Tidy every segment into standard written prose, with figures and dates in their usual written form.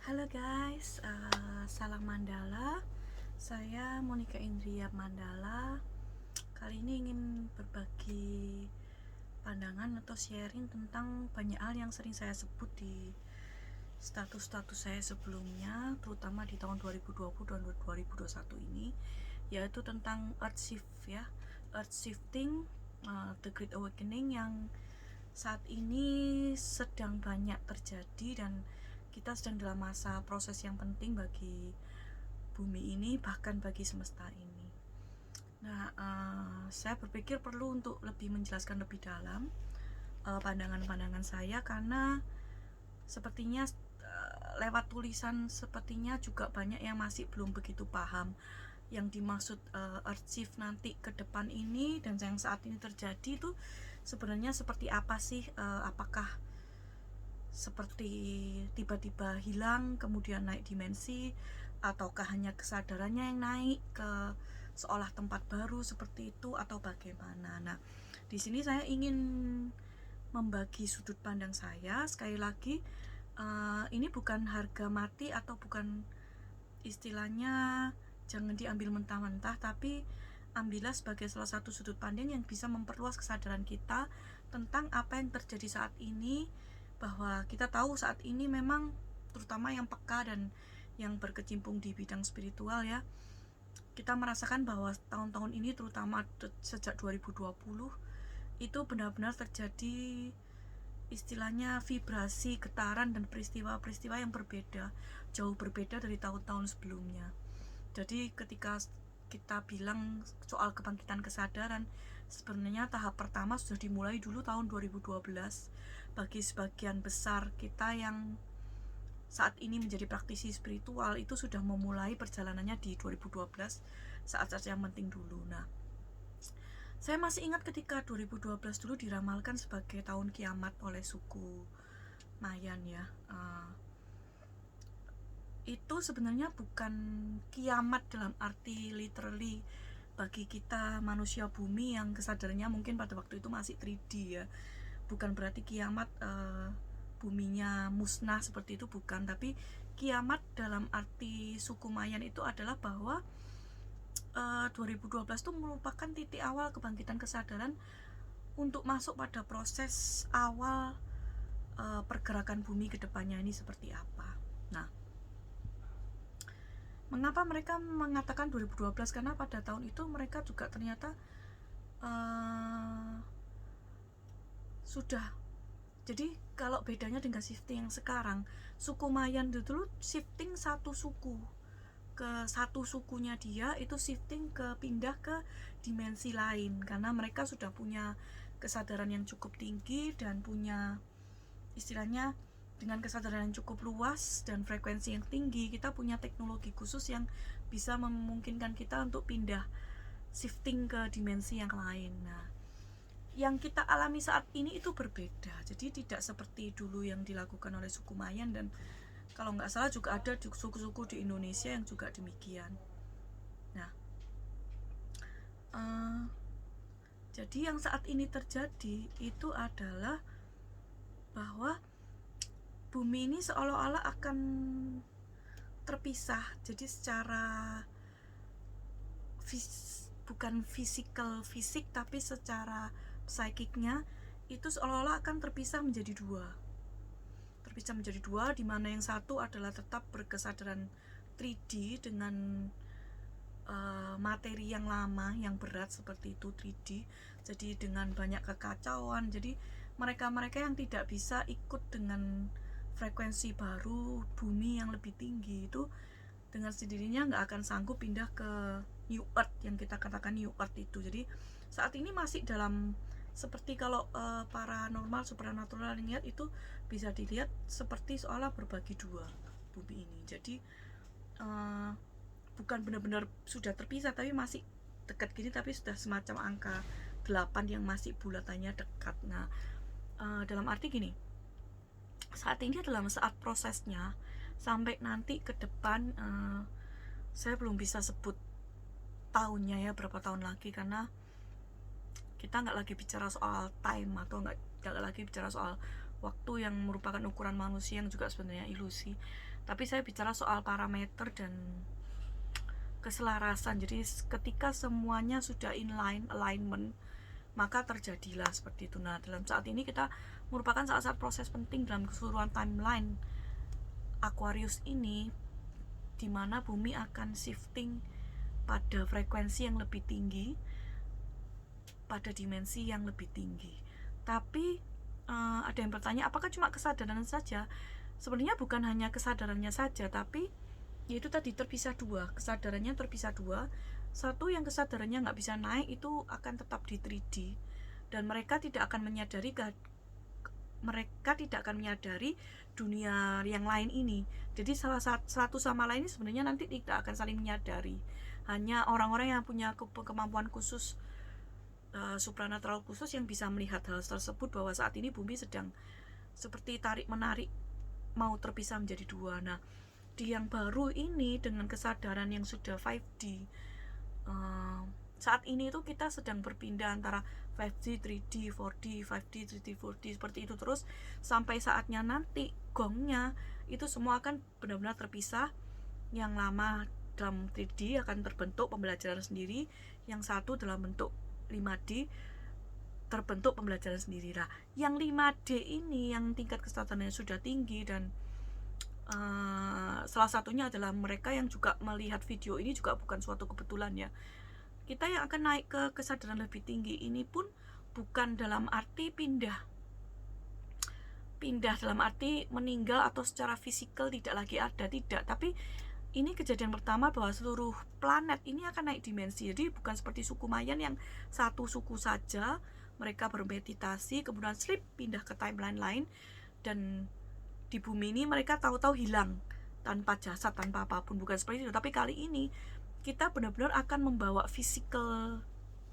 Halo guys, salam Mandala. Saya Monica Indria Mandala. Kali ini ingin berbagi pandangan atau sharing tentang banyak hal yang sering saya sebut di status-status saya sebelumnya, terutama di tahun 2020 dan 2021 ini, yaitu tentang earth shift ya, earth shifting, the great awakening yang saat ini sedang banyak terjadi dan kita sedang dalam masa proses yang penting bagi bumi ini, bahkan bagi semesta ini. Nah, saya berpikir perlu untuk lebih menjelaskan lebih dalam pandangan-pandangan saya, karena sepertinya lewat tulisan sepertinya juga banyak yang masih belum begitu paham yang dimaksud earth shift nanti ke depan ini dan yang saat ini terjadi itu sebenarnya seperti apa sih. Apakah seperti tiba-tiba hilang kemudian naik dimensi, ataukah hanya kesadarannya yang naik ke seolah tempat baru seperti itu, atau bagaimana. Nah, di sini saya ingin membagi sudut pandang saya. Sekali lagi, ini bukan harga mati atau bukan istilahnya jangan diambil mentah-mentah, tapi ambillah sebagai salah satu sudut pandang yang bisa memperluas kesadaran kita tentang apa yang terjadi saat ini, bahwa kita tahu saat ini memang terutama yang peka dan yang berkecimpung di bidang spiritual ya, kita merasakan bahwa tahun-tahun ini terutama sejak 2020 itu benar-benar terjadi istilahnya vibrasi, getaran dan peristiwa-peristiwa yang berbeda, jauh berbeda dari tahun-tahun sebelumnya. Jadi ketika kita bilang soal kebangkitan kesadaran, sebenarnya tahap pertama sudah dimulai dulu tahun 2012 bagi sebagian besar kita yang saat ini menjadi praktisi spiritual. Itu sudah memulai perjalanannya di 2012, saat-saat yang penting dulu. Nah, saya masih ingat ketika 2012 dulu diramalkan sebagai tahun kiamat oleh suku Mayan ya. Itu sebenarnya bukan kiamat dalam arti literally bagi kita manusia bumi yang kesadarannya mungkin pada waktu itu masih 3D ya. Bukan berarti kiamat buminya musnah seperti itu, bukan. Tapi kiamat dalam arti suku Mayan itu adalah bahwa 2012 itu merupakan titik awal kebangkitan kesadaran untuk masuk pada proses awal pergerakan bumi ke depannya ini seperti apa. Nah, mengapa mereka mengatakan 2012? Karena pada tahun itu mereka juga ternyata sudah. Jadi kalau bedanya dengan shifting yang sekarang, suku Mayan dulu shifting satu suku ke satu sukunya dia itu shifting ke pindah ke dimensi lain, karena mereka sudah punya kesadaran yang cukup tinggi dan punya istilahnya dengan kesadaran yang cukup luas dan frekuensi yang tinggi, kita punya teknologi khusus yang bisa memungkinkan kita untuk pindah shifting ke dimensi yang lain. Nah, yang kita alami saat ini itu berbeda. Jadi tidak seperti dulu yang dilakukan oleh suku Mayan, dan kalau nggak salah juga ada suku-suku di Indonesia yang juga demikian. Nah, jadi yang saat ini terjadi itu adalah bahwa bumi ini seolah-olah akan terpisah. Jadi secara bukan fisik tapi secara psikiknya itu seolah-olah akan terpisah menjadi dua, di mana yang satu adalah tetap berkesadaran 3D dengan materi yang lama yang berat seperti itu 3D, jadi dengan banyak kekacauan. Jadi mereka yang tidak bisa ikut dengan frekuensi baru bumi yang lebih tinggi itu dengan sendirinya nggak akan sanggup pindah ke New Earth yang kita katakan New Earth itu. Jadi saat ini masih dalam seperti kalau paranormal supernatural lihat itu bisa dilihat seperti seolah berbagi dua bumi ini. Jadi bukan benar-benar sudah terpisah tapi masih dekat gini, tapi sudah semacam angka 8 yang masih bulatannya dekat. Nah, dalam arti gini, saat ini adalah saat prosesnya sampai nanti ke depan. Saya belum bisa sebut tahunnya ya, berapa tahun lagi, karena kita nggak lagi bicara soal time atau nggak lagi bicara soal waktu yang merupakan ukuran manusia yang juga sebenarnya ilusi. Tapi saya bicara soal parameter dan keselarasan. Jadi ketika semuanya sudah inline, alignment, maka terjadilah seperti itu. Nah, dalam saat ini kita merupakan salah satu proses penting dalam keseluruhan timeline Aquarius ini, di mana bumi akan shifting pada frekuensi yang lebih tinggi, pada dimensi yang lebih tinggi. Tapi ada yang bertanya, apakah cuma kesadaran saja? Sebenarnya bukan hanya kesadarannya saja, tapi yaitu tadi terpisah dua, kesadarannya terpisah dua. Satu, yang kesadarannya nggak bisa naik itu akan tetap di 3D, dan mereka tidak akan menyadari dunia yang lain ini. Jadi salah satu sama lain ini sebenarnya nanti tidak akan saling menyadari. Hanya orang-orang yang punya kemampuan khusus, supranatural khusus, yang bisa melihat hal tersebut, bahwa saat ini bumi sedang seperti tarik-menarik, mau terpisah menjadi dua. Nah, di yang baru ini dengan kesadaran yang sudah 5D, saat ini itu kita sedang berpindah antara 5D, 3D, 4D, 5D, 3D, 4D, seperti itu terus sampai saatnya nanti gongnya itu semua akan benar-benar terpisah. Yang lama dalam 3D akan terbentuk pembelajaran sendiri, yang satu dalam bentuk 5D terbentuk pembelajaran sendiri. Nah, yang 5D ini yang tingkat kesadarannya sudah tinggi, dan salah satunya adalah mereka yang juga melihat video ini juga bukan suatu kebetulan ya. Kita yang akan naik ke kesadaran lebih tinggi ini pun bukan dalam arti pindah dalam arti meninggal atau secara fisikal tidak lagi ada, tidak. Tapi ini kejadian pertama bahwa seluruh planet ini akan naik dimensi. Jadi bukan seperti suku Mayan yang satu suku saja, mereka bermeditasi kemudian slip pindah ke timeline lain, dan di bumi ini mereka tahu-tahu hilang tanpa jasad, tanpa apapun. Bukan seperti itu. Tapi kali ini kita benar-benar akan membawa fisikal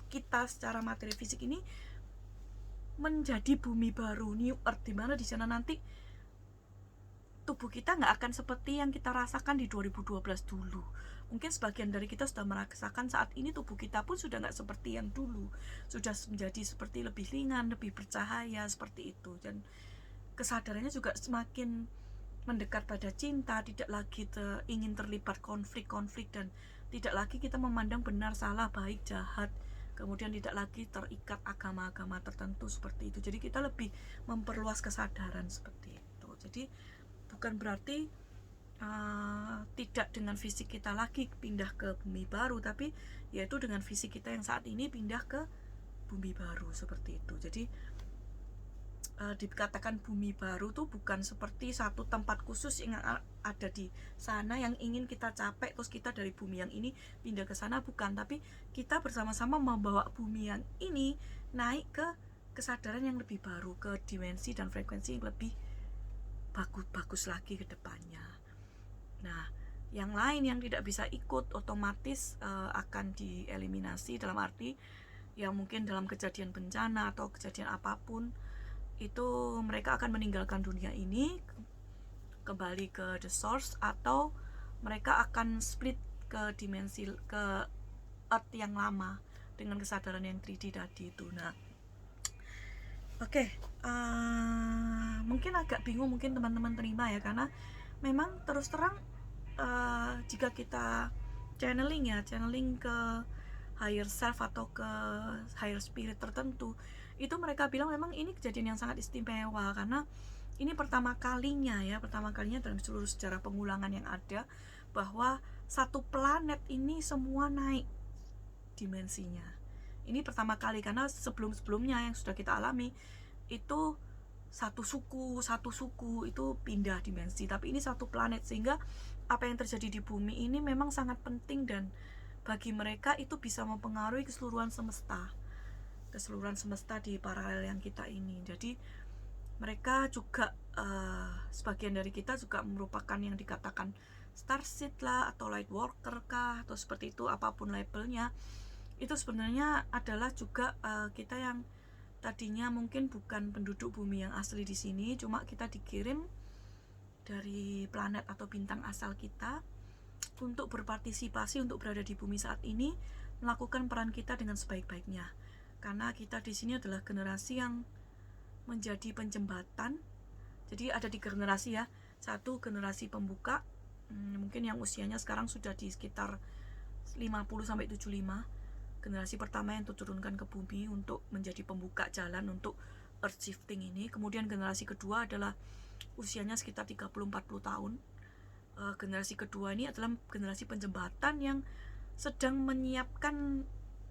kita secara materi fisik ini menjadi bumi baru, new earth, dimana di sana nanti tubuh kita nggak akan seperti yang kita rasakan di 2012 dulu. Mungkin sebagian dari kita sudah merasakan saat ini tubuh kita pun sudah nggak seperti yang dulu, sudah menjadi seperti lebih ringan, lebih bercahaya, seperti itu. Dan kesadarannya juga semakin mendekat pada cinta, tidak lagi ingin terlibat konflik-konflik, dan tidak lagi kita memandang benar salah, baik jahat, kemudian tidak lagi terikat agama-agama tertentu seperti itu. Jadi kita lebih memperluas kesadaran seperti itu. Jadi bukan berarti tidak dengan fisik kita lagi pindah ke bumi baru, tapi yaitu dengan fisik kita yang saat ini pindah ke bumi baru seperti itu. Jadi dikatakan bumi baru tuh bukan seperti satu tempat khusus yang ada di sana yang ingin kita capai terus kita dari bumi yang ini pindah ke sana, bukan. Tapi kita bersama-sama membawa bumi yang ini naik ke kesadaran yang lebih baru, ke dimensi dan frekuensi yang lebih bagus lagi ke depannya. Nah, yang lain yang tidak bisa ikut otomatis akan dieliminasi, dalam arti yang mungkin dalam kejadian bencana atau kejadian apapun itu mereka akan meninggalkan dunia ini, kembali ke the source, atau mereka akan split ke dimensi, ke earth yang lama dengan kesadaran yang 3D tadi itu. Nah, oke, mungkin agak bingung mungkin teman-teman terima ya, karena memang terus terang jika kita channeling ke higher self atau ke higher spirit tertentu, itu mereka bilang memang ini kejadian yang sangat istimewa, karena ini pertama kalinya dalam seluruh sejarah pengulangan yang ada, bahwa satu planet ini semua naik dimensinya. Ini pertama kali, karena sebelum-sebelumnya yang sudah kita alami itu satu suku itu pindah dimensi, tapi ini satu planet, sehingga apa yang terjadi di bumi ini memang sangat penting, dan bagi mereka itu bisa mempengaruhi keseluruhan semesta di paralel yang kita ini. Jadi mereka juga sebagian dari kita juga merupakan yang dikatakan starseed lah, atau light worker kah, atau seperti itu, apapun labelnya. Itu sebenarnya adalah juga kita yang tadinya mungkin bukan penduduk bumi yang asli di sini, cuma kita dikirim dari planet atau bintang asal kita untuk berpartisipasi, untuk berada di bumi saat ini, melakukan peran kita dengan sebaik-baiknya. Karena kita di sini adalah generasi yang menjadi penjembatan. Jadi ada 3 generasi ya. Satu, generasi pembuka, mungkin yang usianya sekarang sudah di sekitar 50-75. Generasi pertama yang diturunkan ke bumi untuk menjadi pembuka jalan untuk earth shifting ini. Kemudian generasi kedua adalah usianya sekitar 30-40 tahun. Generasi kedua ini adalah generasi penjembatan yang sedang menyiapkan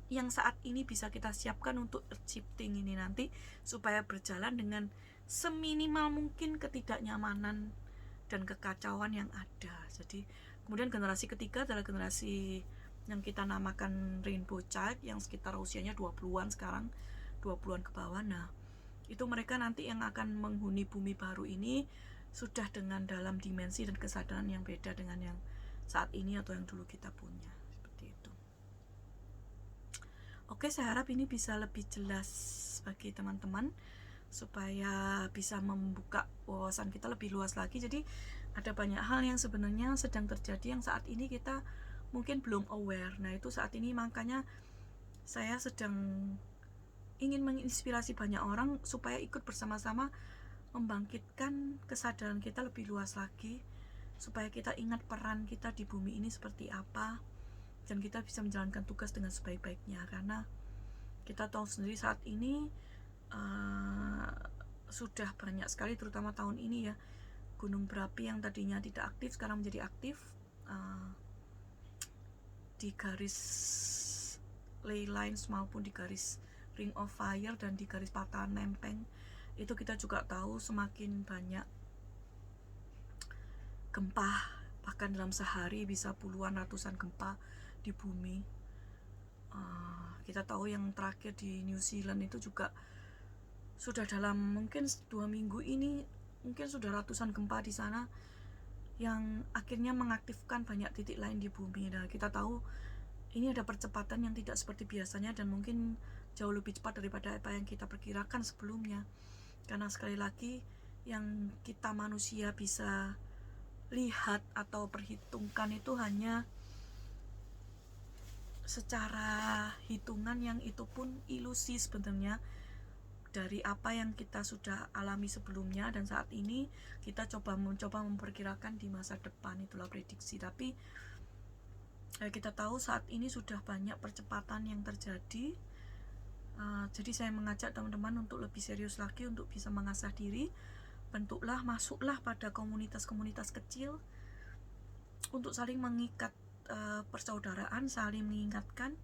yang saat ini bisa kita siapkan untuk earth shifting ini nanti, supaya berjalan dengan seminimal mungkin ketidaknyamanan dan kekacauan yang ada. Jadi kemudian generasi ketiga adalah generasi yang kita namakan Rainbow Child, yang sekitar usianya 20-an sekarang, 20-an ke bawah. Nah, itu mereka nanti yang akan menghuni bumi baru ini sudah dengan dalam dimensi dan kesadaran yang beda dengan yang saat ini atau yang dulu kita punya. Seperti itu. Oke, saya harap ini bisa lebih jelas bagi teman-teman, supaya bisa membuka wawasan kita lebih luas lagi. Jadi ada banyak hal yang sebenarnya sedang terjadi yang saat ini kita mungkin belum aware. Nah, itu saat ini makanya saya sedang ingin menginspirasi banyak orang supaya ikut bersama-sama membangkitkan kesadaran kita lebih luas lagi, supaya kita ingat peran kita di bumi ini seperti apa, dan kita bisa menjalankan tugas dengan sebaik-baiknya. Karena kita tahu sendiri saat ini sudah banyak sekali, terutama tahun ini ya, gunung berapi yang tadinya tidak aktif sekarang menjadi aktif. Di garis ley lines maupun di garis ring of fire dan di garis patahan lempeng itu kita juga tahu semakin banyak gempa, bahkan dalam sehari bisa puluhan ratusan gempa di bumi. Kita tahu yang terakhir di New Zealand itu juga sudah dalam mungkin 2 minggu ini mungkin sudah ratusan gempa di sana, yang akhirnya mengaktifkan banyak titik lain di bumi. Nah, kita tahu ini ada percepatan yang tidak seperti biasanya dan mungkin jauh lebih cepat daripada apa yang kita perkirakan sebelumnya. Karena sekali lagi yang kita manusia bisa lihat atau perhitungkan itu hanya secara hitungan yang itu pun ilusi sebenarnya dari apa yang kita sudah alami sebelumnya, dan saat ini kita mencoba memperkirakan di masa depan, itulah prediksi. Tapi kita tahu saat ini sudah banyak percepatan yang terjadi. Jadi saya mengajak teman-teman untuk lebih serius lagi untuk bisa mengasah diri. Masuklah pada komunitas-komunitas kecil untuk saling mengikat persaudaraan, saling mengingatkan,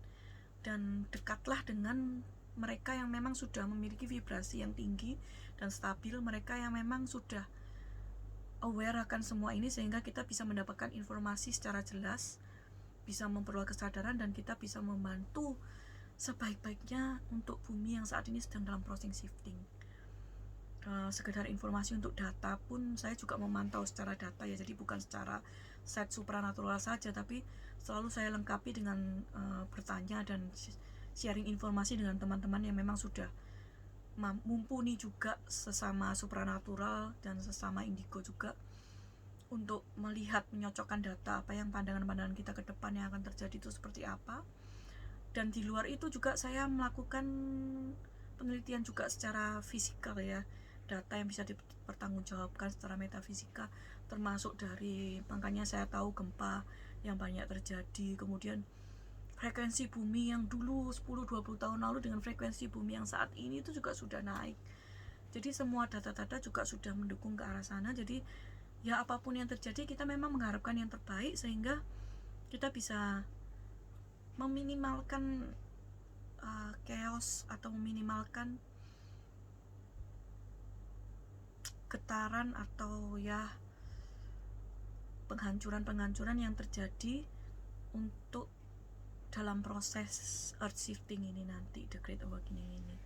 dan dekatlah dengan mereka yang memang sudah memiliki vibrasi yang tinggi dan stabil, mereka yang memang sudah aware akan semua ini, sehingga kita bisa mendapatkan informasi secara jelas, bisa memperoleh kesadaran, dan kita bisa membantu sebaik-baiknya untuk bumi yang saat ini sedang dalam proses shifting. Sekedar informasi untuk data pun saya juga memantau secara data ya, jadi bukan secara set supranatural saja, tapi selalu saya lengkapi dengan bertanya dan sharing informasi dengan teman-teman yang memang sudah mumpuni juga sesama supranatural dan sesama indigo juga, untuk melihat, menyocokkan data apa yang pandangan-pandangan kita ke depan yang akan terjadi itu seperti apa. Dan di luar itu juga saya melakukan penelitian juga secara fisikal ya, data yang bisa dipertanggungjawabkan secara metafisika, termasuk dari, makanya saya tahu gempa yang banyak terjadi, kemudian frekuensi bumi yang dulu 10-20 tahun lalu dengan frekuensi bumi yang saat ini itu juga sudah naik. Jadi semua data-data juga sudah mendukung ke arah sana. Jadi ya apapun yang terjadi kita memang mengharapkan yang terbaik, sehingga kita bisa meminimalkan chaos atau meminimalkan getaran atau ya penghancuran yang terjadi untuk dalam proses earth shifting ini nanti, the great awakening ini.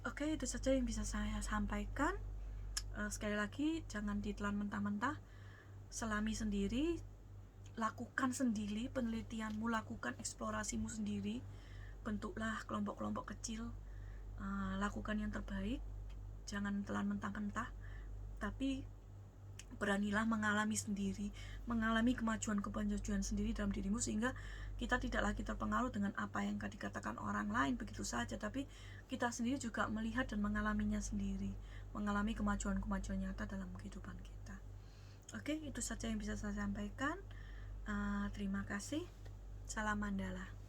Oke, itu saja yang bisa saya sampaikan. Sekali lagi, jangan ditelan mentah-mentah, selami sendiri, lakukan sendiri penelitianmu, lakukan eksplorasimu sendiri, bentuklah kelompok-kelompok kecil, lakukan yang terbaik, jangan telan mentah-mentah, tapi beranilah mengalami sendiri, mengalami kemajuan sendiri dalam dirimu, sehingga kita tidak lagi terpengaruh dengan apa yang dikatakan orang lain begitu saja, tapi kita sendiri juga melihat dan mengalaminya sendiri, mengalami kemajuan nyata dalam kehidupan kita. Oke, itu saja yang bisa saya sampaikan. Terima kasih. Salam Mandala.